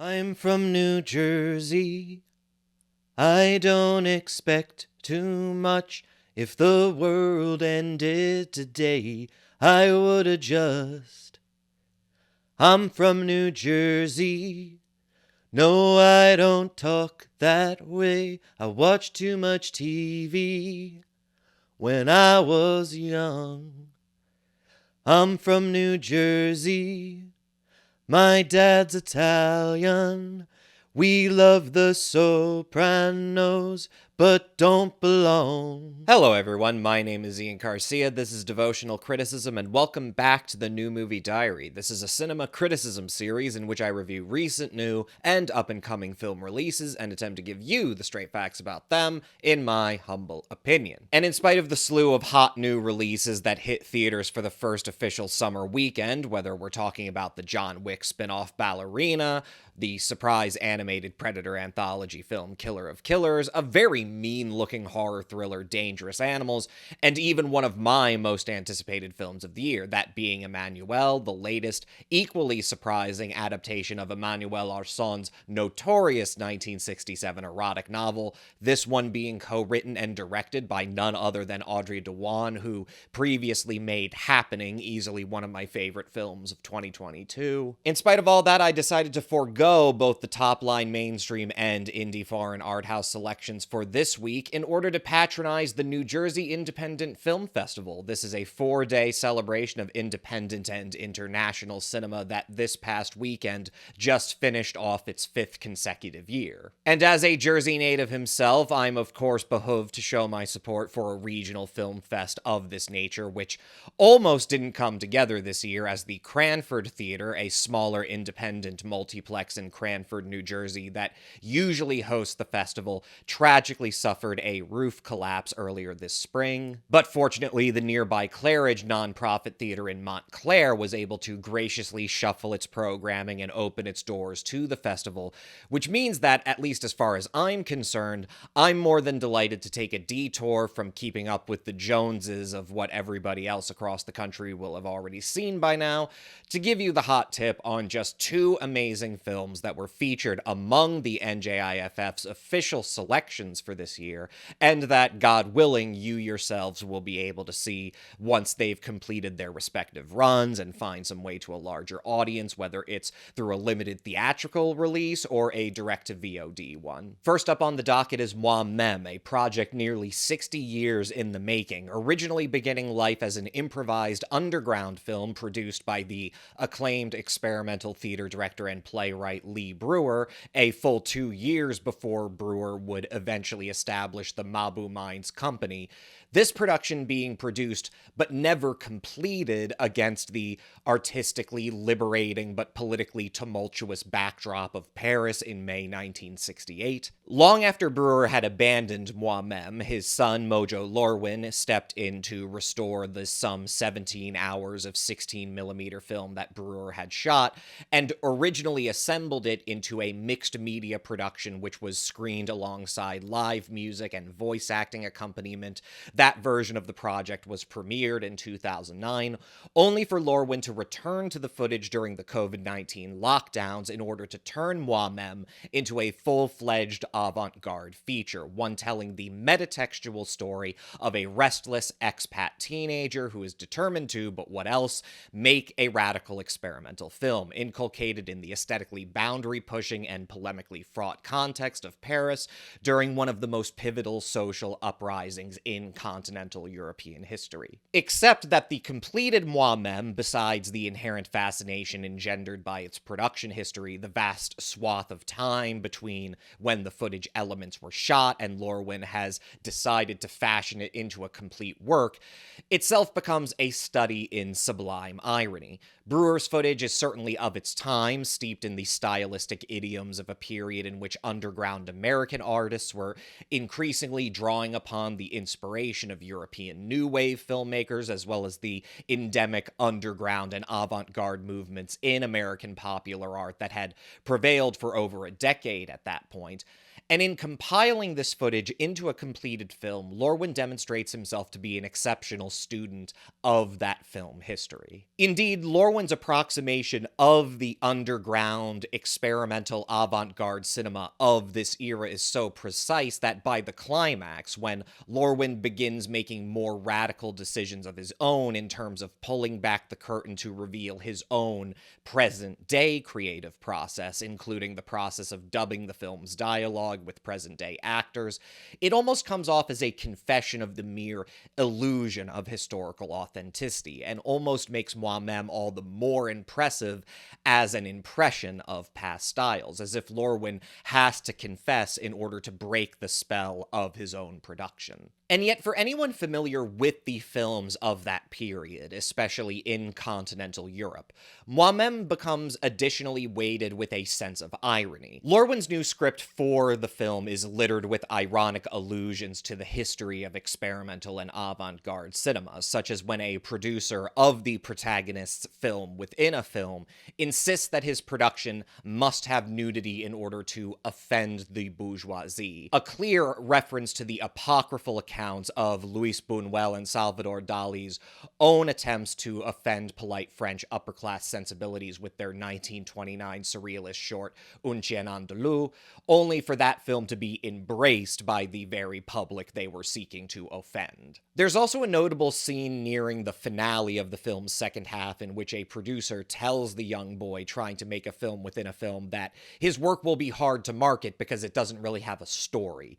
I'm from New Jersey. I don't expect too much. If the world ended today, I would adjust. I'm from New Jersey. No, I don't talk that way. I watched too much TV when I was young. I'm from New Jersey. My dad's Italian. We love the Sopranos, but don't belong. Hello everyone, my name is Ian Garcia, this is Devotional Criticism, and welcome back to the New Movie Diary. This is a cinema criticism series in which I review recent, new, and up-and-coming film releases and attempt to give you the straight facts about them, in my humble opinion. And in spite of the slew of hot new releases that hit theaters for the first official summer weekend, whether we're talking about the John Wick spin-off Ballerina, the surprise animated Predator anthology film Killer of Killers, a very mean-looking horror thriller Dangerous Animals, and even one of my most anticipated films of the year, that being Emmanuelle, the latest, equally surprising adaptation of Emmanuel Arson's notorious 1967 erotic novel, this one being co-written and directed by none other than Audrey Dewan, who previously made Happening, easily one of my favorite films of 2022. In spite of all that, I decided to forego both the top-line mainstream and indie foreign art house selections for this week in order to patronize the New Jersey Independent Film Festival. This is a 4-day celebration of independent and international cinema that this past weekend just finished off its 5th consecutive year. And as a Jersey native himself, I'm of course behoved to show my support for a regional film fest of this nature, which almost didn't come together this year as the Cranford Theater, a smaller independent multiplex in Cranford, New Jersey, that usually hosts the festival, tragically suffered a roof collapse earlier this spring. But fortunately, the nearby Claridge nonprofit theater in Montclair was able to graciously shuffle its programming and open its doors to the festival, which means that, at least as far as I'm concerned, I'm more than delighted to take a detour from keeping up with the Joneses of what everybody else across the country will have already seen by now, to give you the hot tip on just 2 amazing films that were featured among the NJIFF's official selections for this year, and that, God willing, you yourselves will be able to see once they've completed their respective runs and find some way to a larger audience, whether it's through a limited theatrical release or a direct-to-VOD one. First up on the docket is moi-meme, a project nearly 60 years in the making, originally beginning life as an improvised underground film produced by the acclaimed experimental theater director and playwright Lee Brewer, a full 2 years before Brewer would eventually establish the Mabu Mines Company. This production being produced but never completed against the artistically liberating but politically tumultuous backdrop of Paris in May 1968. Long after Brewer had abandoned moi-meme, his son Mojo Lorwin stepped in to restore the some 17 hours of 16mm film that Brewer had shot, and originally assembled it into a mixed media production which was screened alongside live music and voice acting accompaniment. That version of the project was premiered in 2009, only for Lorwin to return to the footage during the COVID-19 lockdowns in order to turn moi-meme into a full-fledged avant-garde feature, one telling the metatextual story of a restless expat teenager who is determined to, but what else, make a radical experimental film, inculcated in the aesthetically boundary-pushing and polemically fraught context of Paris during one of the most pivotal social uprisings in continental European history. Except that the completed moi-meme, besides the inherent fascination engendered by its production history, the vast swath of time between when the footage elements were shot and Lorwin has decided to fashion it into a complete work, itself becomes a study in sublime irony. Brewer's footage is certainly of its time, steeped in the stylistic idioms of a period in which underground American artists were increasingly drawing upon the inspiration of European New Wave filmmakers, as well as the endemic underground and avant-garde movements in American popular art that had prevailed for over a decade at that point. And in compiling this footage into a completed film, Lorwyn demonstrates himself to be an exceptional student of that film history. Indeed, Lorwyn's approximation of the underground, experimental avant-garde cinema of this era is so precise that by the climax, when Lorwyn begins making more radical decisions of his own in terms of pulling back the curtain to reveal his own present-day creative process, including the process of dubbing the film's dialogue with present-day actors, it almost comes off as a confession of the mere illusion of historical authenticity, and almost makes moi-meme all the more impressive as an impression of past styles, as if Lorwyn has to confess in order to break the spell of his own production. And yet, for anyone familiar with the films of that period, especially in continental Europe, moi-meme becomes additionally weighted with a sense of irony. Lorwyn's new script for the film is littered with ironic allusions to the history of experimental and avant-garde cinema, such as when a producer of the protagonist's film within a film insists that his production must have nudity in order to offend the bourgeoisie, a clear reference to the apocryphal accounts of Luis Buñuel and Salvador Dali's own attempts to offend polite French upper-class sensibilities with their 1929 surrealist short Un Chien Andalou, only for that film to be embraced by the very public they were seeking to offend. There's also a notable scene nearing the finale of the film's second half in which a producer tells the young boy trying to make a film within a film that his work will be hard to market because it doesn't really have a story.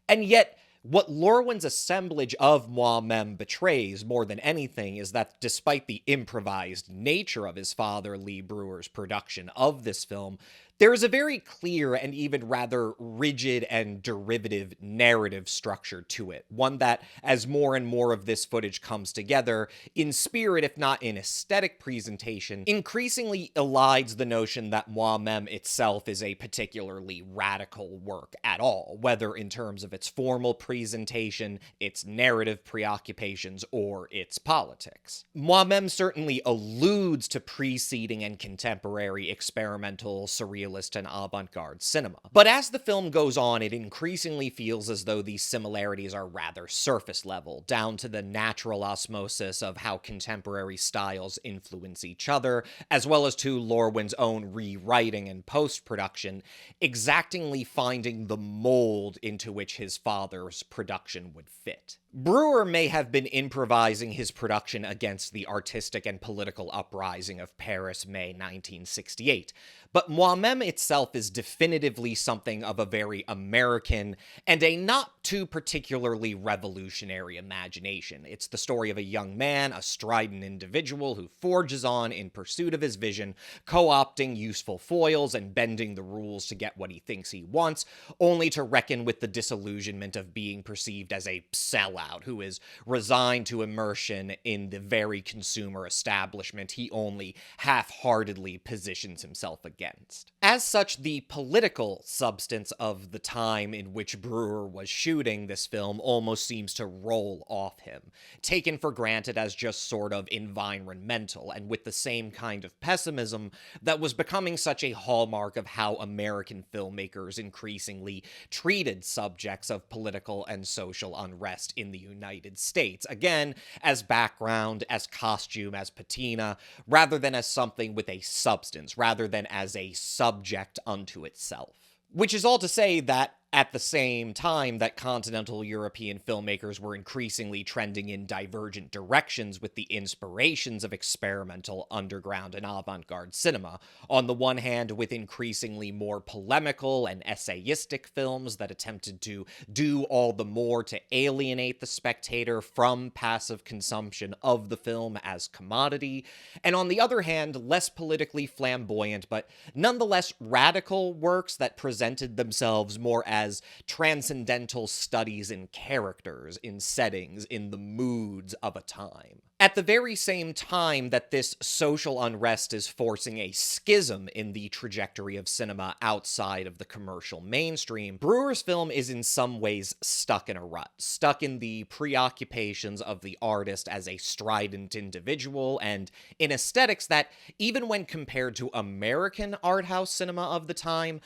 And yet, what Lorwyn's assemblage of moi-meme betrays more than anything is that despite the improvised nature of his father, Lee Brewer's production of this film, there is a very clear and even rather rigid and derivative narrative structure to it, one that, as more and more of this footage comes together, in spirit if not in aesthetic presentation, increasingly elides the notion that moi-meme itself is a particularly radical work at all, whether in terms of its formal presentation, its narrative preoccupations, or its politics. Moi-meme certainly alludes to preceding and contemporary experimental, surrealist, and avant-garde cinema. But as the film goes on, it increasingly feels as though these similarities are rather surface level, down to the natural osmosis of how contemporary styles influence each other, as well as to Lorwyn's own rewriting and post-production, exactingly finding the mold into which his father's production would fit. Brewer may have been improvising his production against the artistic and political uprising of Paris, May 1968, but moi-meme itself is definitively something of a very American and a not too particularly revolutionary imagination. It's the story of a young man, a strident individual who forges on in pursuit of his vision, co-opting useful foils and bending the rules to get what he thinks he wants, only to reckon with the disillusionment of being perceived as a sellout who is resigned to immersion in the very consumer establishment he only half-heartedly positions himself against. As such, the political substance of the time in which Brewer was shooting this film almost seems to roll off him, taken for granted as just sort of environmental, and with the same kind of pessimism that was becoming such a hallmark of how American filmmakers increasingly treated subjects of political and social unrest in the United States, again, as background, as costume, as patina, rather than as something with a substance, rather than as a subject unto itself. Which is all to say that at the same time that continental European filmmakers were increasingly trending in divergent directions with the inspirations of experimental, underground, and avant-garde cinema, on the one hand with increasingly more polemical and essayistic films that attempted to do all the more to alienate the spectator from passive consumption of the film as commodity, and on the other hand, less politically flamboyant but nonetheless radical works that presented themselves more as transcendental studies in characters, in settings, in the moods of a time. At the very same time that this social unrest is forcing a schism in the trajectory of cinema outside of the commercial mainstream, Brewer's film is in some ways stuck in a rut, stuck in the preoccupations of the artist as a strident individual, and in aesthetics that, even when compared to American art house cinema of the time,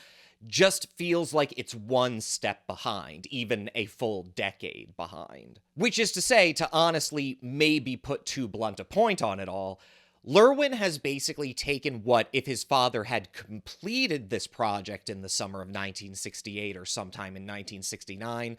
just feels like it's one step behind, even a full decade behind. Which is to say, to honestly maybe put too blunt a point on it all, Lerwin has basically taken what, if his father had completed this project in the summer of 1968 or sometime in 1969,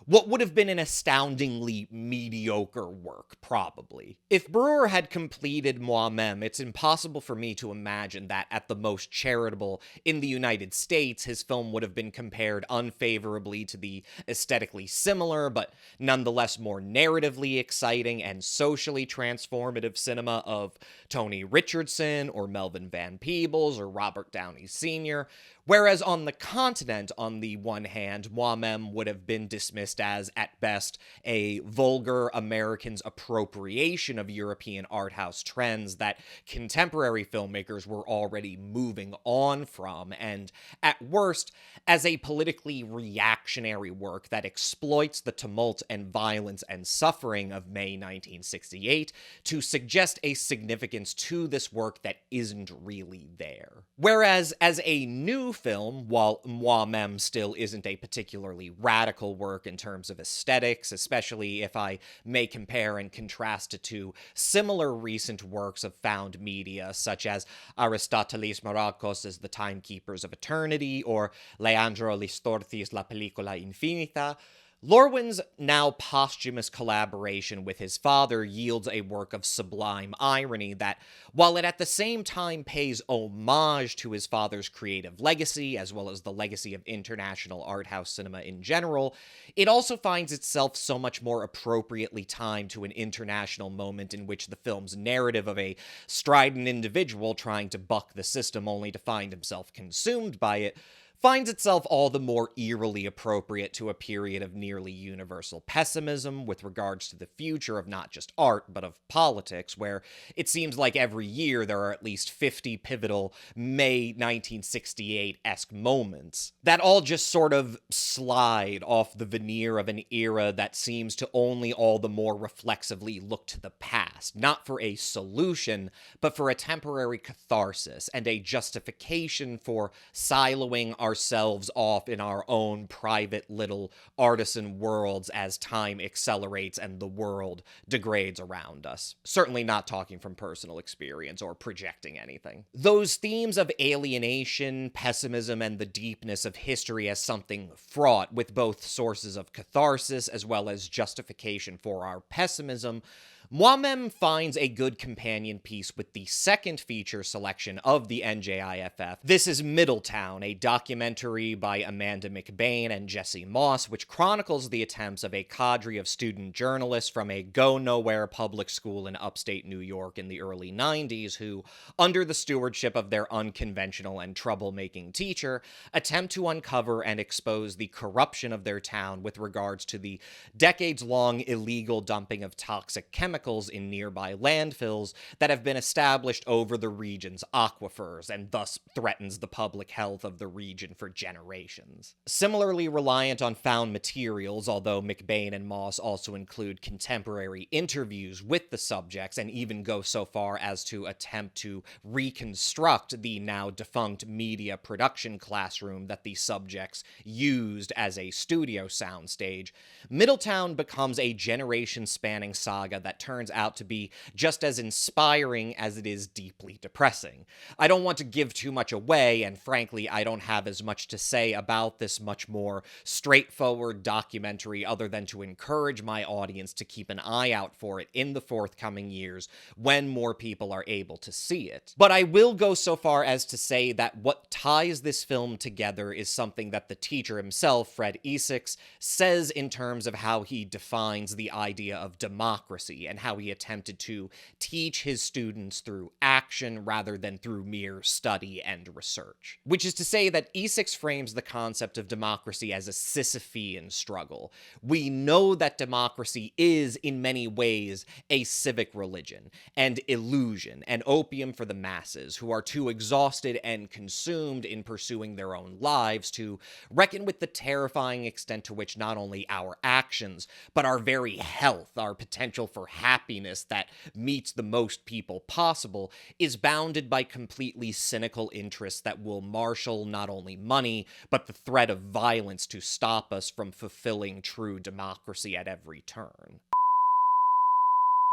what would have been an astoundingly mediocre work, probably. If Brewer had completed moi-meme, it's impossible for me to imagine that, at the most charitable in the United States, his film would have been compared unfavorably to the aesthetically similar, but nonetheless more narratively exciting and socially transformative cinema of Tony Richardson or Melvin Van Peebles or Robert Downey Sr., whereas on the continent, on the one hand, moi-meme would have been dismissed as, at best, a vulgar American's appropriation of European art house trends that contemporary filmmakers were already moving on from, and, at worst, as a politically reactionary work that exploits the tumult and violence and suffering of May 1968 to suggest a significance to this work that isn't really there. Whereas, as a new film, while moi-meme still isn't a particularly radical work in terms of aesthetics, especially if I may compare and contrast it to similar recent works of found media, such as Aristoteles Maracos' The Timekeepers of Eternity or Leandro Listorti's La Película Infinita, Lorwin's now posthumous collaboration with his father yields a work of sublime irony that, while it at the same time pays homage to his father's creative legacy, as well as the legacy of international art house cinema in general, it also finds itself so much more appropriately timed to an international moment in which the film's narrative of a strident individual trying to buck the system only to find himself consumed by it finds itself all the more eerily appropriate to a period of nearly universal pessimism with regards to the future of not just art, but of politics, where it seems like every year there are at least 50 pivotal May 1968-esque moments that all just sort of slide off the veneer of an era that seems to only all the more reflexively look to the past, not for a solution, but for a temporary catharsis and a justification for siloing ourselves off in our own private little artisan worlds as time accelerates and the world degrades around us. Certainly not talking from personal experience or projecting anything. Those themes of alienation, pessimism, and the deepness of history as something fraught with both sources of catharsis as well as justification for our pessimism, moi-meme finds a good companion piece with the second feature selection of the NJIFF. This is Middletown, a documentary by Amanda McBain and Jesse Moss, which chronicles the attempts of a cadre of student journalists from a go-nowhere public school in upstate New York in the early 90s who, under the stewardship of their unconventional and troublemaking teacher, attempt to uncover and expose the corruption of their town with regards to the decades-long illegal dumping of toxic chemicals in nearby landfills that have been established over the region's aquifers and thus threatens the public health of the region for generations. Similarly reliant on found materials, although McBain and Moss also include contemporary interviews with the subjects and even go so far as to attempt to reconstruct the now defunct media production classroom that the subjects used as a studio soundstage, Middletown becomes a generation-spanning saga that turns out to be just as inspiring as it is deeply depressing. I don't want to give too much away, and frankly, I don't have as much to say about this much more straightforward documentary other than to encourage my audience to keep an eye out for it in the forthcoming years when more people are able to see it. But I will go so far as to say that what ties this film together is something that the teacher himself, Fred Essex, says in terms of how he defines the idea of democracy and how he attempted to teach his students through action rather than through mere study and research. Which is to say that Essex frames the concept of democracy as a Sisyphean struggle. We know that democracy is, in many ways, a civic religion, and illusion, and opium for the masses, who are too exhausted and consumed in pursuing their own lives to reckon with the terrifying extent to which not only our actions, but our very health, our potential for happiness that meets the most people possible is bounded by completely cynical interests that will marshal not only money, but the threat of violence to stop us from fulfilling true democracy at every turn.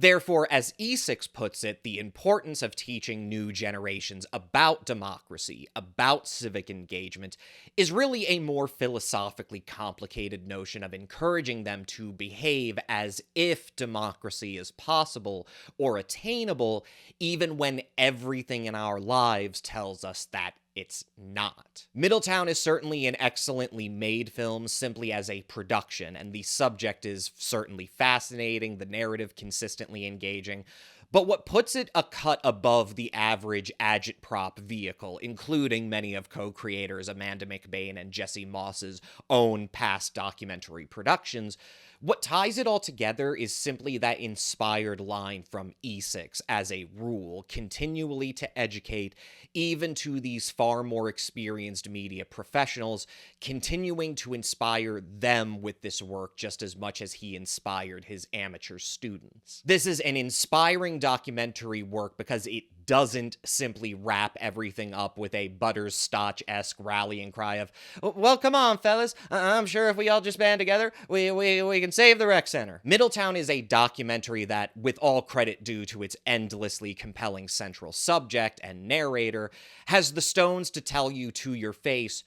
Therefore, as E6 puts it, the importance of teaching new generations about democracy, about civic engagement, is really a more philosophically complicated notion of encouraging them to behave as if democracy is possible or attainable, even when everything in our lives tells us that it's not. Middletown is certainly an excellently made film simply as a production, and the subject is certainly fascinating, the narrative consistently engaging. But what puts it a cut above the average agitprop vehicle, including many of co-creators Amanda McBain and Jesse Moss's own past documentary productions, what ties it all together is simply that inspired line from E6 as a rule, continually to educate, even to these far more experienced media professionals, continuing to inspire them with this work just as much as he inspired his amateur students. This is an inspiring documentary work because it doesn't simply wrap everything up with a butterscotch-esque rallying cry of, well, come on, fellas, I'm sure if we all just band together, we can save the rec center. Middletown is a documentary that, with all credit due to its endlessly compelling central subject and narrator, has the stones to tell you to your face,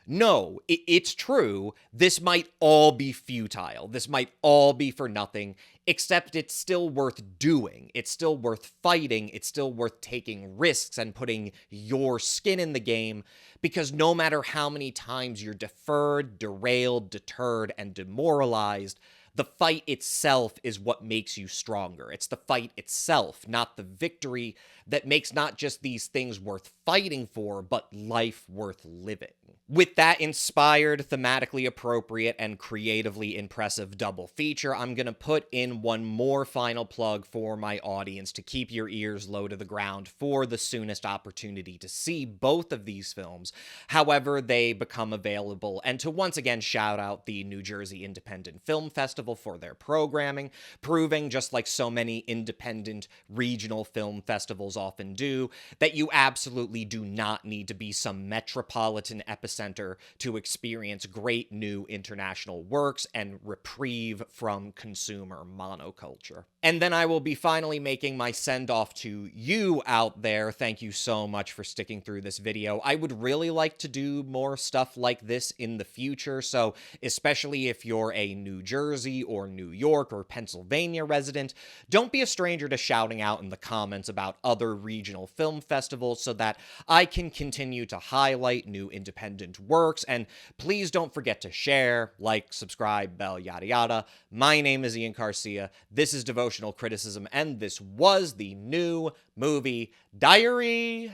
no, it's true, this might all be futile, this might all be for nothing, except it's still worth doing, it's still worth fighting, it's still worth taking risks and putting your skin in the game, because no matter how many times you're deferred, derailed, deterred, and demoralized, the fight itself is what makes you stronger. It's the fight itself, not the victory, that makes not just these things worth fighting for, but life worth living. With that inspired, thematically appropriate, and creatively impressive double feature, I'm going to put in one more final plug for my audience to keep your ears low to the ground for the soonest opportunity to see both of these films, however they become available, and to once again shout out the New Jersey Independent Film Festival for their programming, proving, just like so many independent regional film festivals often do, that you absolutely do not need to be some metropolitan epicenter to experience great new international works and reprieve from consumer monoculture. And then I will be finally making my send-off to you out there. Thank you so much for sticking through this video. I would really like to do more stuff like this in the future, so especially if you're a New Jersey or New York or Pennsylvania resident, don't be a stranger to shouting out in the comments about other regional film festivals so that I can continue to highlight new independent works, and please don't forget to share, like, subscribe, bell, yada yada. My name is Ian Garcia, this is Devotional Criticism, and this was the New Movie Diary.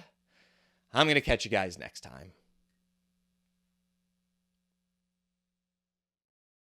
I'm gonna catch you guys next time.